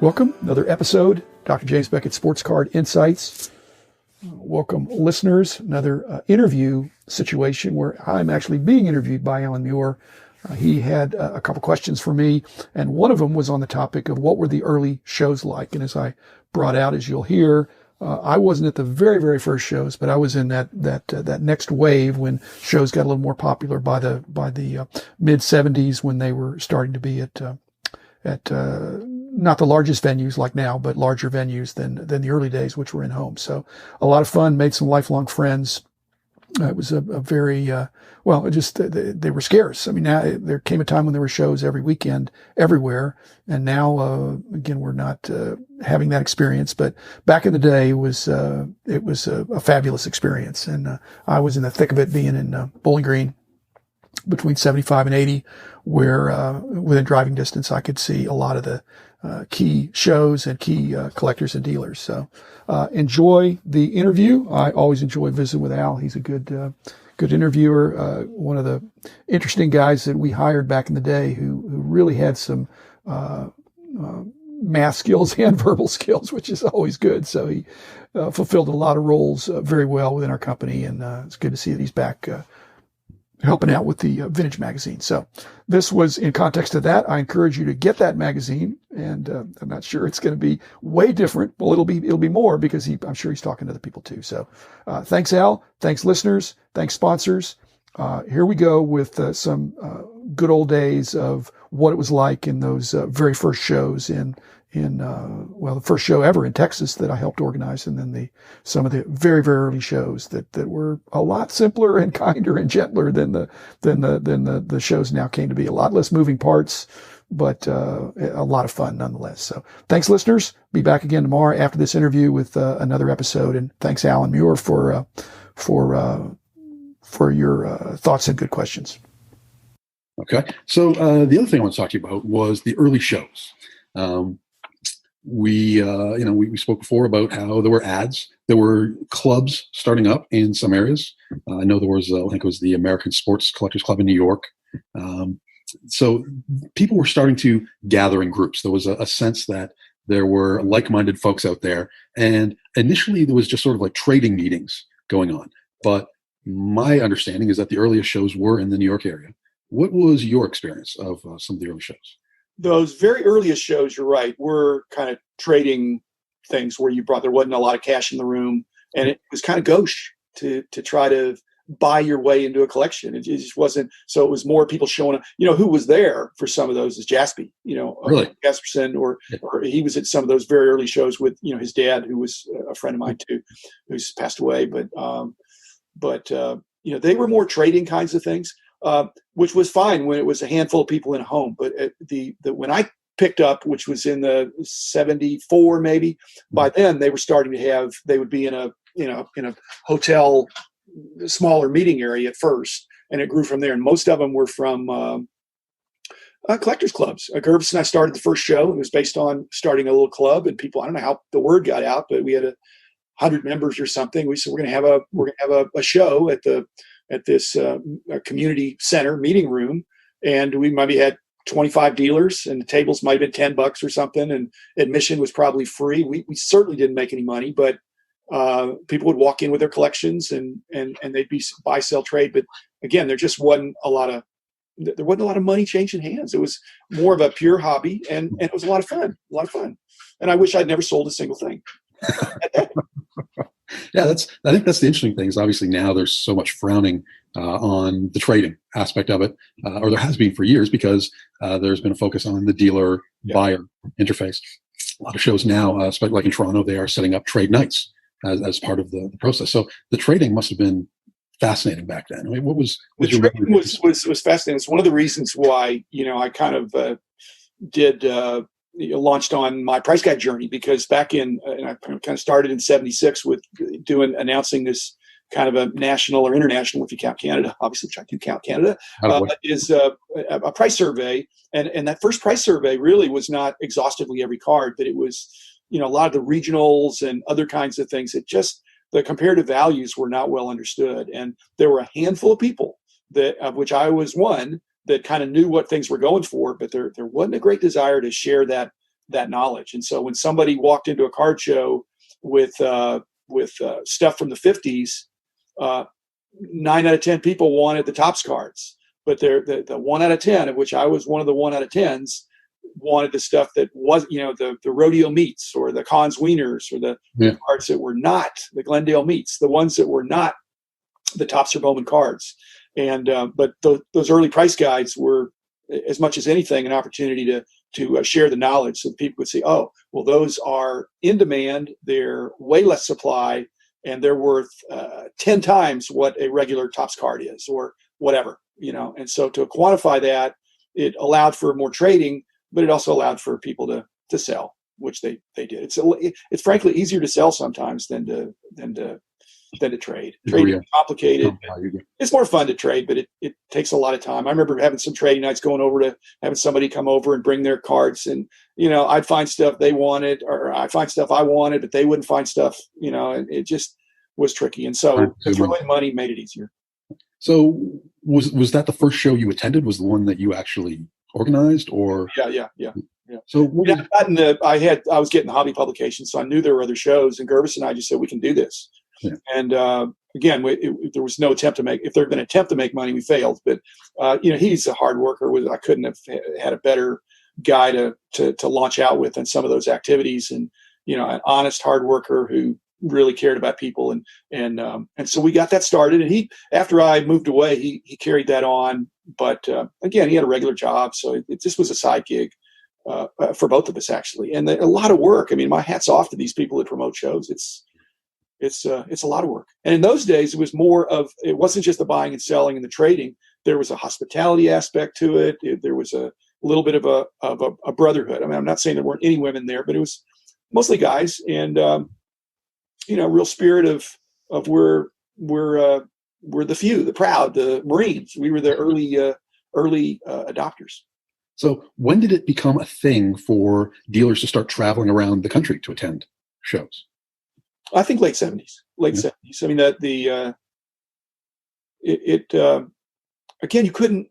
Welcome, another episode, Dr. James Beckett Sports Card Insights. Welcome, listeners. Another interview situation where I'm actually being interviewed by Allan Muir. He had a couple questions for me, and one of them was on the topic of what were the early shows like. And as I brought out, as you'll hear, I wasn't at the very, very first shows, but I was in that next wave when shows got a little more popular by the mid 70s, when they were starting to be at not the largest venues like now, but larger venues than the early days, which were in homes. So a lot of fun, made some lifelong friends. It was a very, they were scarce. I mean, now there came a time when there were shows every weekend, everywhere. And now, again, we're not, having that experience, but back in the day it was a fabulous experience. And, I was in the thick of it, being in, Bowling Green between 75 and 80, where, within driving distance, I could see a lot of the, key shows and key collectors and dealers. So enjoy the interview. I always enjoy visiting with Al. He's a good interviewer. One of the interesting guys that we hired back in the day, who really had some math skills and verbal skills, which is always good. So he fulfilled a lot of roles very well within our company, and it's good to see that he's back helping out with the Vintage magazine. So this was in context of that. I encourage you to get that magazine, and I'm not sure it's going to be way different. Well, it'll be more, because I'm sure he's talking to other people too. So thanks, Al. Thanks, listeners. Thanks, sponsors. Here we go with some good old days of what it was like in those very first shows in the first show ever in Texas that I helped organize, and then some of the very, very early shows that were a lot simpler and kinder and gentler than the shows now came to be. A lot less moving parts, but a lot of fun nonetheless. So thanks, listeners. Be back again tomorrow after this interview with another episode. And thanks, Allan Muir, for your thoughts and good questions. Okay. So the other thing I want to talk to you about was the early shows. We spoke before about how there were ads, there were clubs starting up in some areas. I know there was, I think it was the American Sports Collectors Club in New York. So people were starting to gather in groups. There was a sense that there were like-minded folks out there. And initially there was just sort of like trading meetings going on. But my understanding is that the earliest shows were in the New York area. What was your experience of some of the early shows? Those very earliest shows, you're right, were kind of trading things where there wasn't a lot of cash in the room, and it was kind of gauche to try to buy your way into a collection. It just wasn't. So it was more people showing up. Who was there for some of those is Jaspy, really? Gasperson, or he was at some of those very early shows with, his dad, who was a friend of mine too, who's passed away. But they were more trading kinds of things. Which was fine when it was a handful of people in a home. But when I picked up, which was in the 74 maybe, by then they were starting to they would be in a hotel, smaller meeting area at first, and it grew from there. And most of them were from collectors clubs. Gervis and I started the first show. It was based on starting a little club, and people, I don't know how the word got out, but we had 100 members or something. We said we're going to have a show at this community center meeting room, and we maybe had 25 dealers, and the tables might have been $10 or something, and admission was probably free. We certainly didn't make any money, but people would walk in with their collections, and they'd be buy, sell, trade. But again, there wasn't a lot of money changing hands. It was more of a pure hobby, and it was a lot of fun. And I wish I'd never sold a single thing. Yeah, I think that's the interesting thing, is obviously now there's so much frowning on the trading aspect of it, or there has been for years, because there's been a focus on the dealer-buyer interface. A lot of shows now, especially like in Toronto, they are setting up trade nights as part of the process. So the trading must have been fascinating back then. I mean, what was your trading was fascinating. It's one of the reasons why I kind of launched on my price guide journey, because back and I kind of started in 76 with announcing this kind of a national or international, if you count Canada, obviously, which I do count Canada, is a price survey. And that first price survey really was not exhaustively every card, but it was, a lot of the regionals and other kinds of things that just the comparative values were not well understood. And there were a handful of people of which I was one, that kind of knew what things were going for, but there wasn't a great desire to share that that knowledge. And so when somebody walked into a card show with stuff from the 50s, 9 out of 10 people wanted the Topps cards, but the 1 out of 10, of which I was one of the 1 out of 10s, wanted the stuff that was, the rodeo meats or the Cons Wieners or the cards that were not the Glendale meats, the ones that were not the Topps or Bowman cards. And but those early price guides were, as much as anything, an opportunity to share the knowledge so that people could say, oh, well, those are in demand, they're way less supply, and they're worth 10 times what a regular Topps card is, or whatever, And so to quantify that, it allowed for more trading, but it also allowed for people to sell, which they did. It's frankly easier to sell sometimes than to trade. Trading is complicated. It's more fun to trade, but it takes a lot of time. I remember having some trading nights, going over to having somebody come over and bring their cards, and I'd find stuff they wanted, or I'd find stuff I wanted, but they wouldn't find stuff, and it just was tricky. And so throwing money made it easier. So was that the first show you attended? Was the one that you actually organized, or? Yeah. So I was getting hobby publications, so I knew there were other shows, and Gervis and I just said, we can do this. Yeah. And again, there was no attempt to make. If they're going to attempt to make money, we failed. But he's a hard worker. I couldn't have had a better guy to launch out with in some of those activities, and an honest hard worker who really cared about people, and so we got that started. And he, after I moved away, he carried that on. But again, he had a regular job, so it just was a side gig for both of us, actually, and a lot of work. I mean, my hat's off to these people that promote shows. It's a lot of work. And in those days, it wasn't just the buying and selling and the trading. There was a hospitality aspect to it. There was a little bit of a brotherhood. I mean, I'm not saying there weren't any women there, but it was mostly guys, and real spirit of we're the few, the proud, the Marines. We were the early adopters. So when did it become a thing for dealers to start traveling around the country to attend shows? I think late 70s. I mean, again,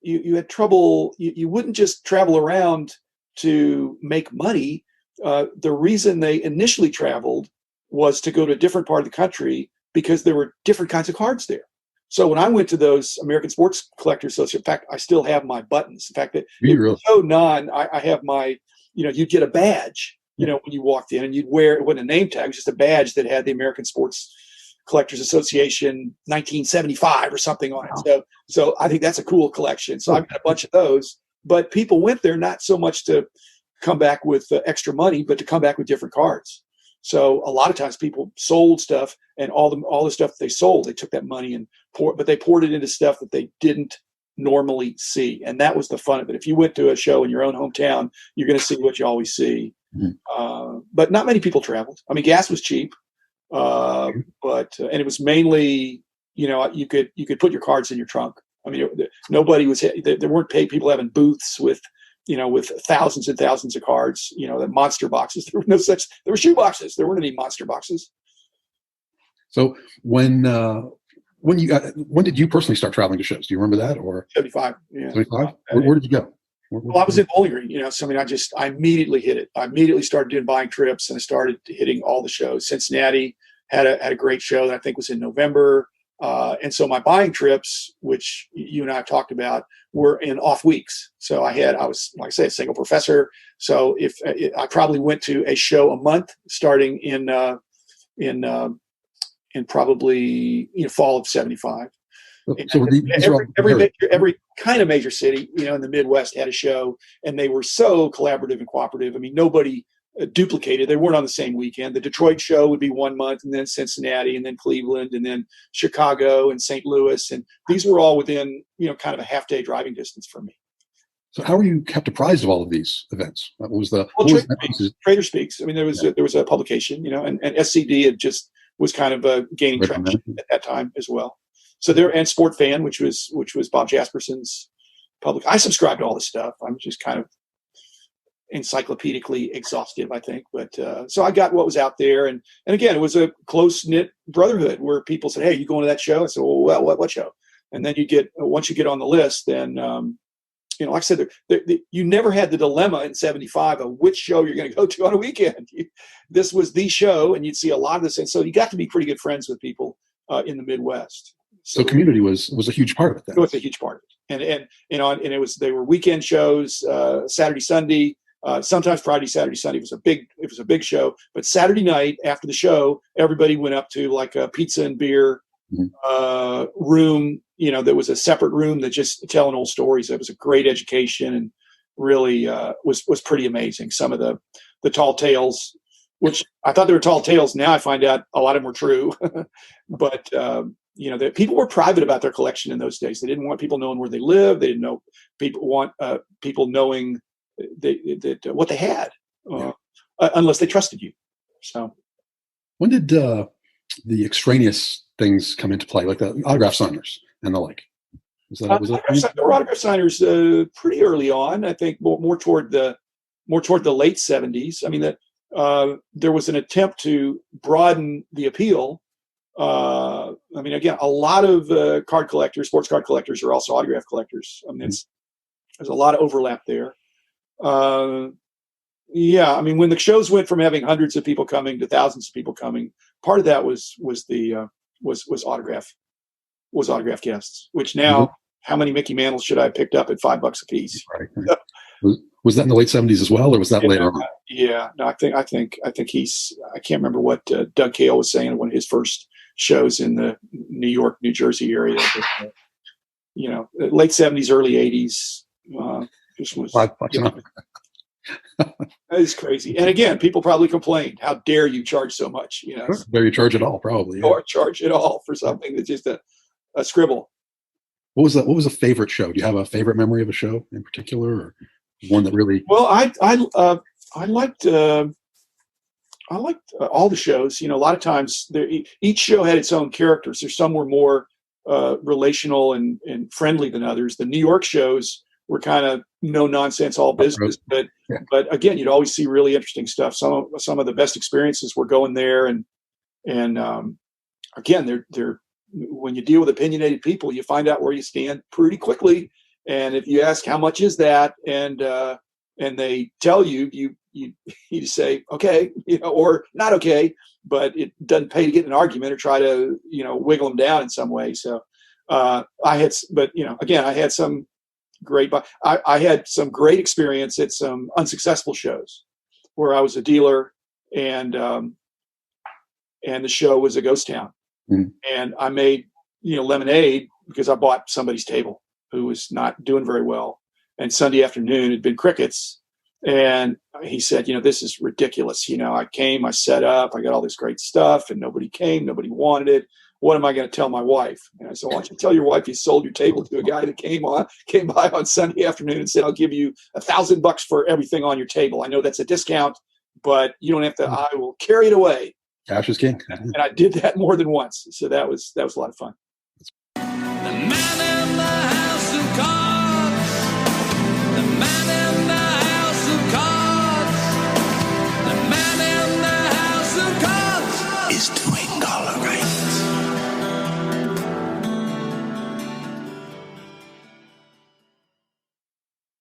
you had trouble. You wouldn't just travel around to make money. The reason they initially traveled was to go to a different part of the country because there were different kinds of cards there. So when I went to those American Sports Collectors Association, in fact, I still have my buttons. In fact, I have my, you'd get a badge, when you walked in, and you'd wear, it wasn't a name tag, it was just a badge that had the American Sports Collectors Association 1975 or something on it. Wow. So I think that's a cool collection. So I've got a bunch of those, but people went there not so much to come back with extra money, but to come back with different cards. So a lot of times people sold stuff, and all the stuff they sold, they took that money and they poured it into stuff that they didn't normally see. And that was the fun of it. If you went to a show in your own hometown, you're going to see what you always see. Mm-hmm. But not many people traveled. I mean, gas was cheap, and it was mainly, you could put your cards in your trunk. I mean, there weren't people having booths with thousands and thousands of cards, the monster boxes. There were shoe boxes. There weren't any monster boxes. So when did you personally start traveling to shows? Do you remember that? Or 75? Yeah. 75? Where did you go? Well, I was in Bowling Green, so I mean, I immediately hit it. I immediately started doing buying trips, and I started hitting all the shows. Cincinnati had a great show that I think was in November. And so my buying trips, which you and I have talked about, were in off weeks. So I was, like I say, a single professor. So I probably went to a show a month, starting in probably fall of 75. So every kind of major city, in the Midwest had a show, and they were so collaborative and cooperative. I mean, nobody duplicated. They weren't on the same weekend. The Detroit show would be 1 month, and then Cincinnati, and then Cleveland, and then Chicago and St. Louis. And these were all within, kind of a half-day driving distance from me. So how were you kept apprised of all of these events? Trader Speaks. I mean, there was a publication, and SCD was kind of gaining traction at that time as well. So and Sport Fan, which was Bob Jasperson's public. I subscribed to all this stuff. I'm just kind of encyclopedically exhaustive, I think. But so I got what was out there, and again, it was a close knit brotherhood where people said, "Hey, you going to that show?" I said, "Well, what show?" And then once you get on the list, then like I said, you never had the dilemma in '75 of which show you're going to go to on a weekend. This was the show, and you'd see a lot of this. And so you got to be pretty good friends with people in the Midwest. So community was a huge part of it then. It was a huge part of it. And they were weekend shows, Saturday, Sunday, sometimes Friday, Saturday, Sunday. It was a big show. But Saturday night after the show, everybody went up to like a pizza and beer room. There was a separate room that just telling old stories. It was a great education and really was pretty amazing. Some of the tall tales, which I thought they were tall tales. Now I find out a lot of them were true. But that people were private about their collection in those days. They didn't want people knowing where they lived. They didn't know people knowing that what they had, unless they trusted you. So, when did the extraneous things come into play, like the autograph signers and the like? There were autograph signers pretty early on. I think more toward the late '70s. I mean, there was an attempt to broaden the appeal. Again, a lot of sports card collectors are also autograph collectors. I mean, there's a lot of overlap there. When the shows went from having hundreds of people coming to thousands of people coming, part of that was autograph guests. Which now, how many Mickey Mantles should I have picked up at $5 a piece? Right. Was that in the late '70s as well, or was that later on? Yeah, no, I think he's. I can't remember what Doug Cale was saying in one of his first shows in the New York, New Jersey area. But, late '70s, early '80s. Just was. It's crazy. And again, people probably complained, "How dare you charge so much?" Dare you charge at all? Probably. Or charge at all for something that's just a scribble. What was a favorite show? Do you have a favorite memory of a show in particular, or one that really? Well, I liked all the shows. A lot of times each show had its own characters. Some were more relational and friendly than others. The New York shows were kind of no nonsense, all business. But again, you'd always see really interesting stuff. Some of the best experiences were going there, and again, they're when you deal with opinionated people, you find out where you stand pretty quickly. And if you ask how much is that, and they tell you, you say okay, or not okay, but it doesn't pay to get in an argument or try to wiggle them down in some way. So I had some great. I had some great experience at some unsuccessful shows where I was a dealer, and the show was a ghost town, and I made lemonade because I bought somebody's table who was not doing very well. And Sunday afternoon had been crickets. And he said, this is ridiculous. I came, I set up, I got all this great stuff, and nobody came, nobody wanted it. What am I going to tell my wife? And I said, why don't you tell your wife you sold your table to a guy that came by on Sunday afternoon and said, I'll give you $1,000 for everything on your table. I know that's a discount, but you don't have to, I will carry it away. Cash is king. And I did that more than once. So that was a lot of fun.